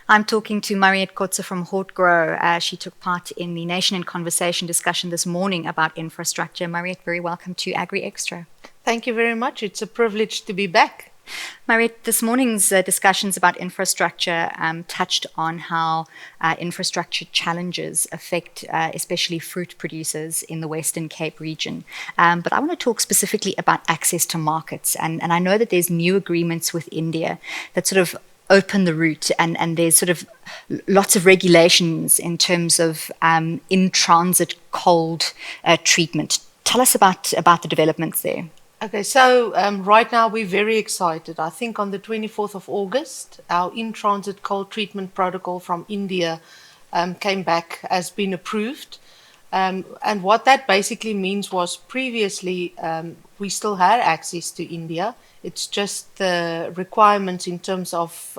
I'm talking to Mariette Kotzé from Hortgro. She took part in the Nation in Conversation discussion this morning about infrastructure. Mariette, very welcome to AgriXtra. Thank you very much. It's a privilege to be back. Mariette, this morning's discussions about infrastructure touched on how infrastructure challenges affect especially fruit producers in the Western Cape region. But I want to talk specifically about access to markets. And I know that there's new agreements with India that sort of open the route, and there's sort of lots of regulations in terms of in-transit cold treatment. Tell us about the developments there. Okay, so right now we're very excited. I think on the 24th of August, our in-transit cold treatment protocol from India came back, has been approved. And what that basically means was previously we still had access to India. It's just the requirements in terms of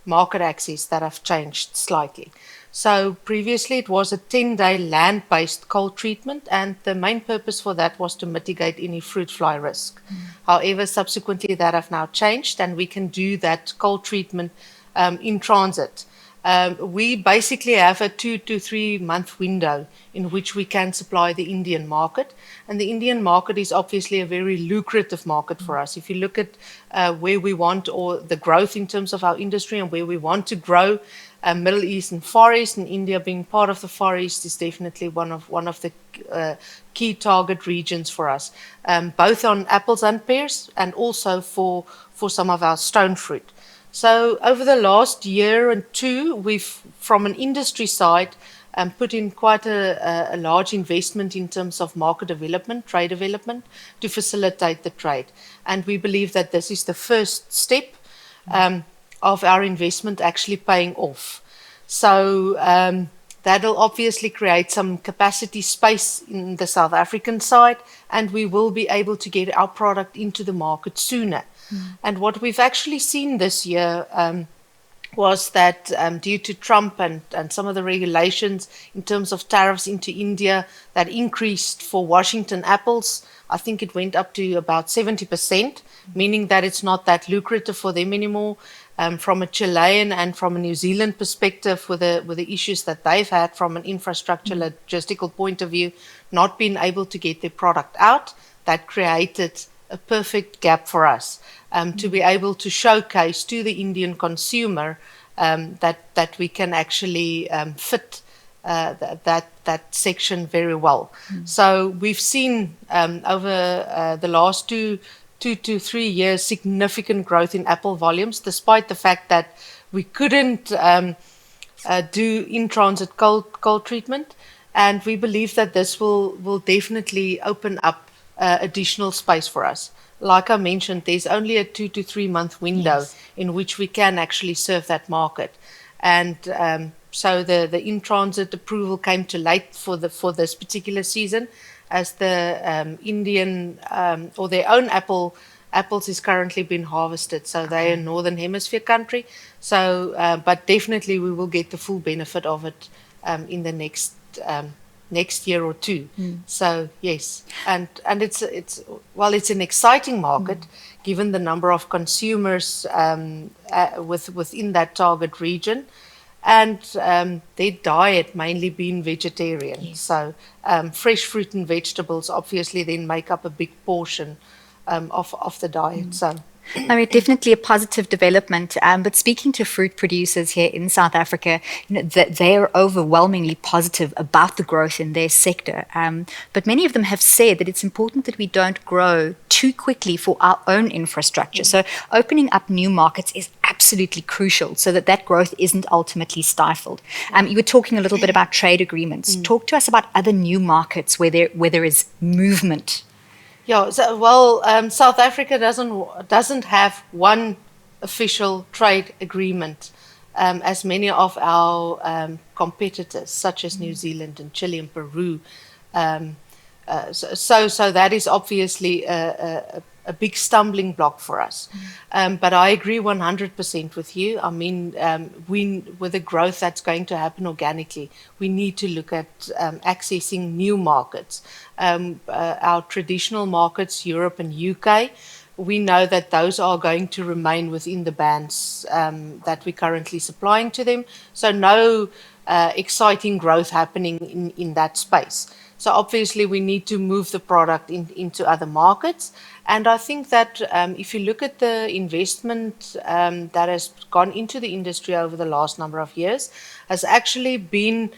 market access that have changed slightly. So previously it was a 10-day land-based cold treatment, and the main purpose for that was to mitigate any fruit fly risk. However, subsequently that have now changed, and we can do that cold treatment in transit. We basically have a 2 to 3 month window in which we can supply the Indian market. And the Indian market is obviously a very lucrative market for us. If you look at where we want, or the growth in terms of our industry and where we want to grow, Middle East and Far East, and India being part of the Far East is definitely one of the key target regions for us, both on apples and pears, and also for some of our stone fruit. So over the last year and two, we've, from an industry side, put in quite a large investment in terms of market development, trade development, to facilitate the trade. And we believe that this is the first step of our investment actually paying off. So that'll obviously create some capacity space in the South African side, and we will be able to get our product into the market sooner. And what we've actually seen this year was that due to Trump and some of the regulations in terms of tariffs into India that increased for Washington apples, I think it went up to about 70%, meaning that it's not that lucrative for them anymore. From a Chilean and from a New Zealand perspective, with the issues that they've had from an infrastructure logistical point of view, not being able to get their product out, that created a perfect gap for us to be able to showcase to the Indian consumer that we can actually fit that section very well. So we've seen over the last 2 to 3 years significant growth in apple volumes, despite the fact that we couldn't do in-transit cold treatment. And we believe that this will definitely open up additional space for us. Like I mentioned, there's only a 2 to 3 month window in which we can actually serve that market. And so the in-transit approval came too late for this particular season, as the Indian or their own apples is currently being harvested. So they're a Northern Hemisphere country. So, but definitely we will get the full benefit of it in the next year or two. So yes, and it's an exciting market given the number of consumers within that target region, and their diet mainly being vegetarian. So fresh fruit and vegetables obviously then make up a big portion of the diet. So I mean, definitely a positive development. But speaking to fruit producers here in South Africa, they're overwhelmingly positive about the growth in their sector. But many of them have said that it's important that we don't grow too quickly for our own infrastructure. So opening up new markets is absolutely crucial so that growth isn't ultimately stifled. You were talking a little bit about trade agreements. Talk to us about other new markets where there is movement. Yeah, South Africa doesn't have one official trade agreement, as many of our competitors, such as New Zealand and Chile and Peru. So that is obviously a big stumbling block for us. But I agree 100% with you. I mean, with the growth that's going to happen organically, we need to look at accessing new markets. Our traditional markets, Europe and UK, we know that those are going to remain within the bands that we're currently supplying to them. So no exciting growth happening in that space. So obviously we need to move the product into other markets. And I think that if you look at the investment that has gone into the industry over the last number of years, has actually been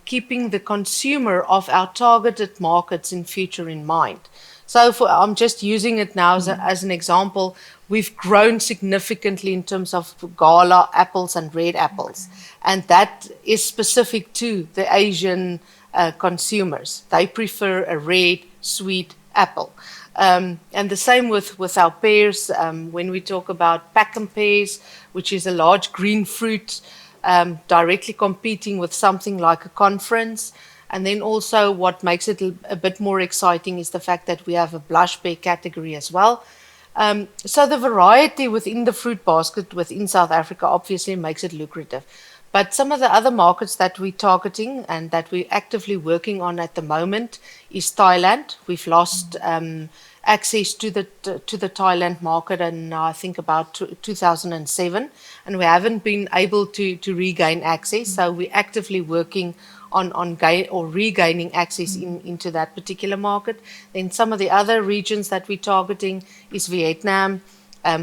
keeping the consumer of our targeted markets in future in mind. So I'm just using it now as an example. We've grown significantly in terms of gala apples and red apples. And that is specific to the Asian consumers. They prefer a red, sweet apple. And the same with our pears. When we talk about Packham pears, which is a large green fruit, directly competing with something like a conference. And then also what makes it a bit more exciting is the fact that we have a blush pear category as well. So the variety within the fruit basket within South Africa obviously makes it lucrative. But some of the other markets that we're targeting and that we're actively working on at the moment is Thailand. We've lost access to the Thailand market in I think about 2007, and we haven't been able to regain access. So we're actively working on regaining access into that particular market. Then some of the other regions that we're targeting is Vietnam,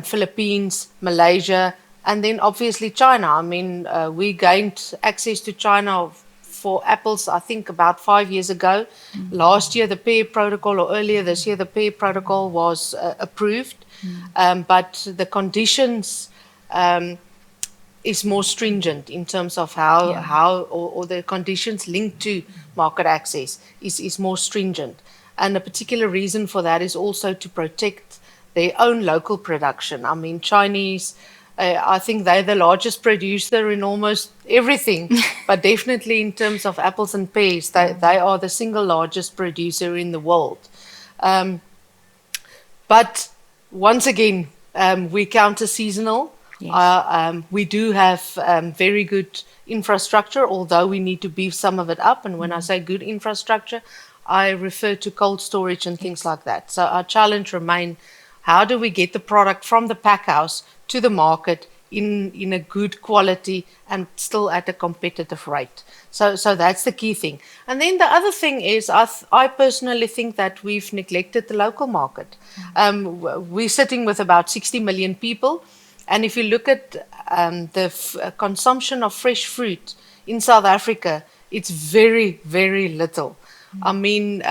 Philippines, Malaysia, and then obviously China. I mean, we gained access to China for apples, I think, about 5 years ago. Last year, the pear protocol, or earlier this year, the pear protocol was approved. But the conditions is more stringent in terms of how or the conditions linked to market access is more stringent. And a particular reason for that is also to protect their own local production. I mean, Chinese, I think they're the largest producer in almost everything, but definitely in terms of apples and pears, they are the single largest producer in the world. But once again, we counter-seasonal. Yes. We do have very good infrastructure, although we need to beef some of it up. And when I say good infrastructure, I refer to cold storage and things like that. So our challenge remains, how do we get the product from the pack house to the market in a good quality and still at a competitive rate? So that's the key thing. And then the other thing is, I personally think that we've neglected the local market. We're sitting with about 60 million people. And if you look at the consumption of fresh fruit in South Africa, it's very, very little. I mean,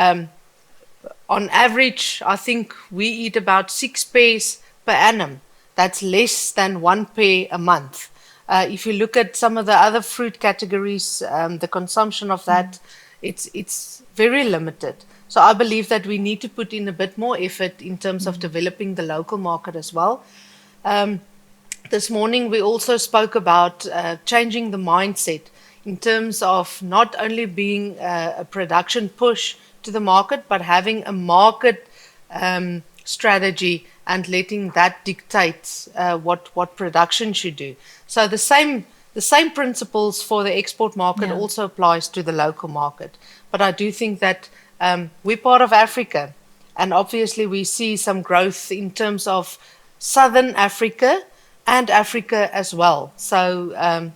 on average, I think we eat about 6 pears per annum. That's less than 1 pear a month. If you look at some of the other fruit categories, the consumption of that, it's very limited. So I believe that we need to put in a bit more effort in terms of developing the local market as well. This morning, we also spoke about changing the mindset in terms of not only being a production push to the market, but having a market strategy and letting that dictate what production should do. So the same principles for the export market also applies to the local market. But I do think that we're part of Africa, and obviously we see some growth in terms of Southern Africa and Africa as well. So,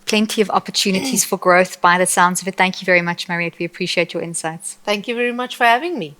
Plenty of opportunities for growth by the sounds of it. Thank you very much, Mariette. We appreciate your insights. Thank you very much for having me.